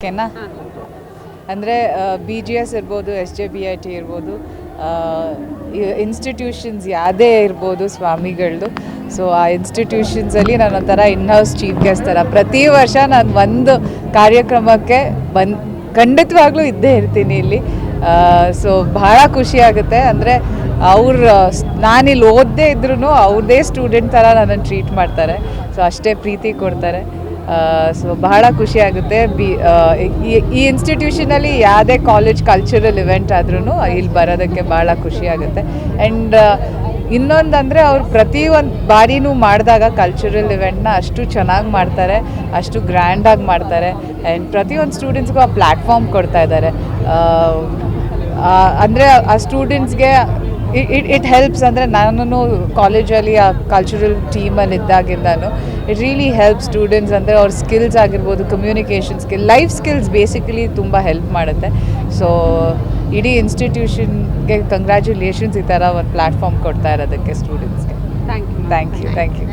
ಓಕೆನಾ. ಅಂದರೆ BGS ಇರ್ಬೋದು, SJBIT ಇರ್ಬೋದು, ಇನ್ಸ್ಟಿಟ್ಯೂಷನ್ಸ್ ಯಾವುದೇ ಇರ್ಬೋದು ಸ್ವಾಮಿಗಳದ್ದು. ಸೊ ಆ ಇನ್ಸ್ಟಿಟ್ಯೂಷನ್ಸಲ್ಲಿ ನಾನು ಒಂಥರ ಇನ್ಹೌಸ್ ಚೀಫ್ ಗೆಸ್ಟ್ ಥರ ಪ್ರತಿ ವರ್ಷ ನಾನು ಒಂದು ಕಾರ್ಯಕ್ರಮಕ್ಕೆ ಖಂಡಿತವಾಗ್ಲೂ ಇದ್ದೇ ಇರ್ತೀನಿ ಇಲ್ಲಿ. ಸೊ ಭಾಳ ಖುಷಿ ಆಗುತ್ತೆ. ಅಂದರೆ ನಾನಿಲ್ಲಿ ಓದದೇ ಇದ್ರೂ ಅವ್ರದ್ದೇ ಸ್ಟೂಡೆಂಟ್ ಥರ ನನ್ನನ್ನು ಟ್ರೀಟ್ ಮಾಡ್ತಾರೆ. ಸೊ ಅಷ್ಟೇ ಪ್ರೀತಿ ಕೊಡ್ತಾರೆ. ಸೊ ಬಹಳ ಖುಷಿ ಆಗುತ್ತೆ. ಈ ಇನ್ಸ್ಟಿಟ್ಯೂಷನಲ್ಲಿ ಯಾವುದೇ ಕಾಲೇಜ್ ಕಲ್ಚರಲ್ ಇವೆಂಟ್ ಆದ್ರೂ ಇಲ್ಲಿ ಬರೋದಕ್ಕೆ ಭಾಳ ಖುಷಿ ಆಗುತ್ತೆ. ಆ್ಯಂಡ್ ಇನ್ನೊಂದಂದರೆ ಅವ್ರು ಪ್ರತಿಯೊಂದು ಬಾರಿನೂ ಮಾಡಿದಾಗ ಕಲ್ಚರಲ್ ಇವೆಂಟ್ನ ಅಷ್ಟು ಚೆನ್ನಾಗಿ ಮಾಡ್ತಾರೆ, ಅಷ್ಟು ಗ್ರ್ಯಾಂಡಾಗಿ ಮಾಡ್ತಾರೆ. ಆ್ಯಂಡ್ ಪ್ರತಿಯೊಂದು ಸ್ಟೂಡೆಂಟ್ಸ್ಗೂ ಆ ಪ್ಲ್ಯಾಟ್ಫಾರ್ಮ್ ಕೊಡ್ತಾ ಇದ್ದಾರೆ. ಅಂದರೆ ಆ ಸ್ಟೂಡೆಂಟ್ಸ್ಗೆ ಇಟ್ ಹೆಲ್ಪ್ಸ್. ಅಂದರೆ ನಾನು ಕಾಲೇಜಲ್ಲಿ ಆ ಕಲ್ಚರಲ್ ಟೀಮಲ್ಲಿ ಇದ್ದಾಗಿಂದನು ಇಟ್ ರಿಯಲಿ ಹೆಲ್ಪ್ ಸ್ಟೂಡೆಂಟ್ಸ್. ಅಂದರೆ ಅವ್ರ ಸ್ಕಿಲ್ಸ್ ಆಗಿರ್ಬೋದು, communication skill, life skills basically ತುಂಬ ಹೆಲ್ಪ್ ಮಾಡುತ್ತೆ. ಸೊ ಇಡೀ ಇನ್ಸ್ಟಿಟ್ಯೂಷನ್ಗೆ ಕಂಗ್ರ್ಯಾಚುಲೇಷನ್ಸ್ ಈ ಥರ ಒಂದು ಪ್ಲ್ಯಾಟ್ಫಾರ್ಮ್ ಕೊಡ್ತಾ ಇರೋದಕ್ಕೆ ಸ್ಟೂಡೆಂಟ್ಸ್ಗೆ. Thank you. Thank you.